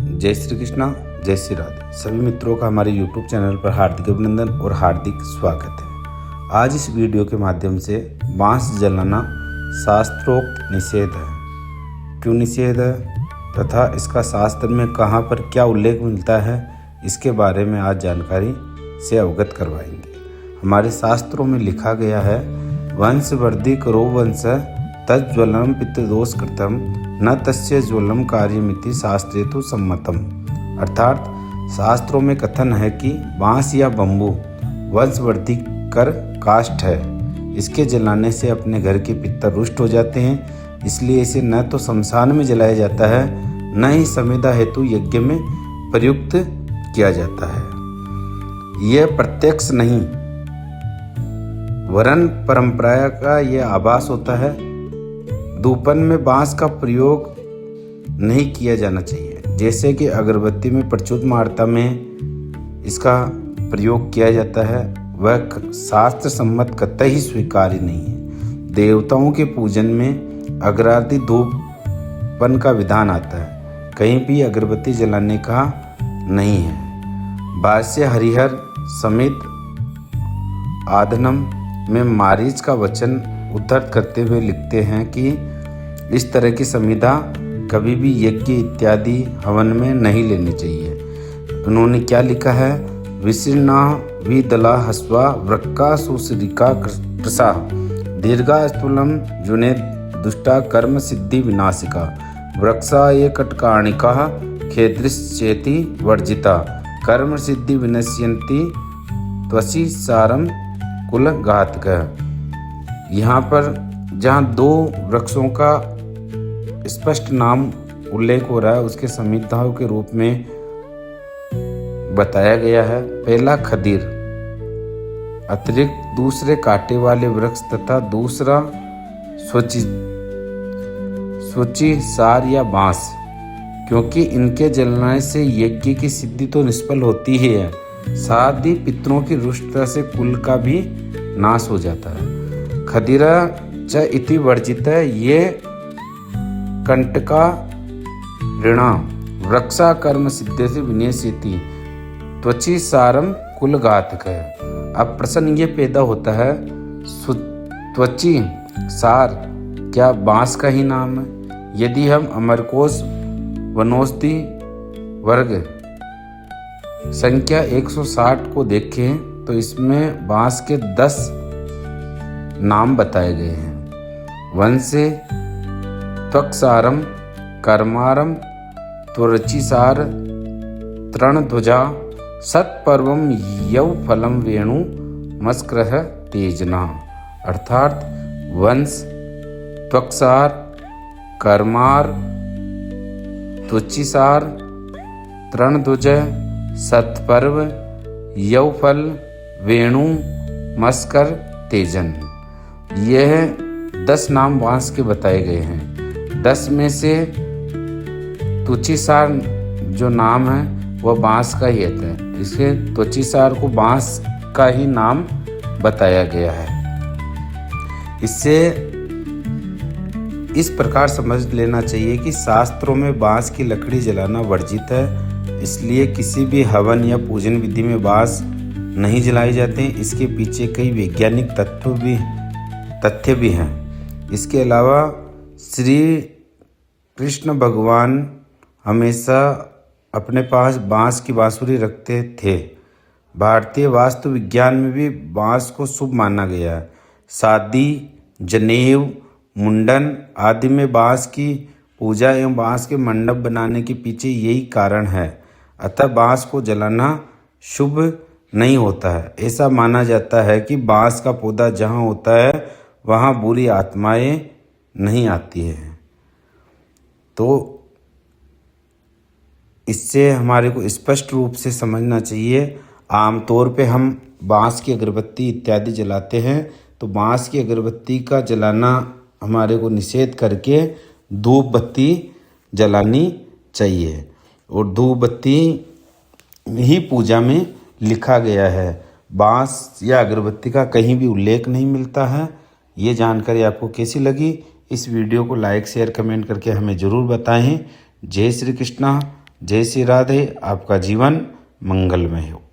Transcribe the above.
जय श्री कृष्णा, जय श्री राधे। सभी मित्रों का हमारे YouTube चैनल पर हार्दिक अभिनंदन और हार्दिक स्वागत है। आज इस वीडियो के माध्यम से बांस जलाना शास्त्रोक्त निषेध है, क्यों निषेध है तथा इसका शास्त्र में कहाँ पर क्या उल्लेख मिलता है, इसके बारे में आज जानकारी से अवगत करवाएंगे। हमारे शास्त्रों में लिखा गया है, वंश वर्धि करो वंश तज्ज्वलनम पितृदोष कृतम न तस्य ज्वलम कार्यमिति शास्त्रेतु सम्मतम। अर्थात शास्त्रों में कथन है कि बांस या बम्बू वंशवृद्धि कर काष्ठ है, इसके जलाने से अपने घर के पितर रुष्ट हो जाते हैं, इसलिए इसे न तो शमशान में जलाया जाता है न ही समिधा हेतु यज्ञ में प्रयुक्त किया जाता है। यह प्रत्यक्ष नहीं वरन परंपरा का यह आभास होता है। धूपन में बांस का प्रयोग नहीं किया जाना चाहिए, जैसे कि अगरबत्ती में प्रचुर मात्रा में इसका प्रयोग किया जाता है, वह शास्त्र सम्मत कतई स्वीकार्य नहीं है। देवताओं के पूजन में अगरादि धूपन का विधान आता है, कहीं भी अगरबत्ती जलाने का नहीं है। भाष्य हरिहर समेत आधनम में मारीच का वचन उद्धृत करते हुए लिखते हैं कि इस तरह की समिधा कभी भी यज्ञ इत्यादि हवन में नहीं लेनी चाहिए। उन्होंने क्या लिखा है, विशीर्णा विदला हस्वा वृक्का सुश्रिका कृसा दीर्घा स्थूलम जुने दुष्टा कर्म सिद्धि विनाशिका वृक्षा ये कटकाणिका खेदृश्चेति वर्जिता कर्म सिद्धि विनश्यन्ति त्वसी सारम कुल घातक। यहाँ पर जहाँ दो वृक्षों का स्पष्ट नाम उल्लेख हो रहा है, उसके संहिताओं के रूप में बताया गया है। पहला खदीर अतिरिक्त दूसरे कांटे वाले वृक्ष तथा दूसरा सूची सार या बांस, क्योंकि इनके जलने से यज्ञ की सिद्धि तो निष्फल होती ही है, साथ ही पितरों की रुष्टता से कुल का भी नाश हो जाता है। खदीरा च इति वर्जित है, ये कंटका ऋणा वृक्षा कर्म सिद्धि से विनश्यति त्वची सारम कुल घातक है। अब प्रश्न ये पैदा होता है, त्वची सार क्या बांस का ही नाम है? यदि हम अमरकोश वनौषधि वर्ग संख्या 160 को देखें तो इसमें बांस के 10 नाम बताए गए हैं। वंशे त्वक्सारम कर्मारम त्वरचिसार तृणध्वजा सत्पर्वम यौफलम वेणु मस्क्रह तेजना। अर्थात वंश त्वक्सार कर्मार त्वचिसार तृणध्वज सत्पर्व यौफल वेणु मस्कर तेजन, यह 10 नाम बांस के बताए गए हैं। 10 में से त्वचिसार जो नाम है वह बांस का ही आता है, इसके त्वचिसार को बांस का ही नाम बताया गया है। इससे इस प्रकार समझ लेना चाहिए कि शास्त्रों में बांस की लकड़ी जलाना वर्जित है, इसलिए किसी भी हवन या पूजन विधि में बांस नहीं जलाए जाते हैं। इसके पीछे कई वैज्ञानिक तथ्य भी हैं। इसके अलावा श्री कृष्ण भगवान हमेशा अपने पास बांस की बांसुरी रखते थे। भारतीय वास्तु विज्ञान में भी बांस को शुभ माना गया है। शादी, जनेऊ, मुंडन आदि में बांस की पूजा एवं बांस के मंडप बनाने के पीछे यही कारण है। अतः बांस को जलाना शुभ नहीं होता है। ऐसा माना जाता है कि बांस का पौधा जहाँ होता है वहाँ बुरी आत्माएं नहीं आती है। तो इससे हमारे को स्पष्ट रूप से समझना चाहिए। आमतौर पे हम बांस की अगरबत्ती इत्यादि जलाते हैं, तो बांस की अगरबत्ती का जलाना हमारे को निषेध करके धूप बत्ती जलानी चाहिए, और धूप बत्ती ही पूजा में लिखा गया है। बांस या अगरबत्ती का कहीं भी उल्लेख नहीं मिलता है। ये जानकारी आपको कैसी लगी? इस वीडियो को लाइक शेयर कमेंट करके हमें ज़रूर बताएं। जय श्री कृष्णा, जय श्री राधे। आपका जीवन मंगलमय हो।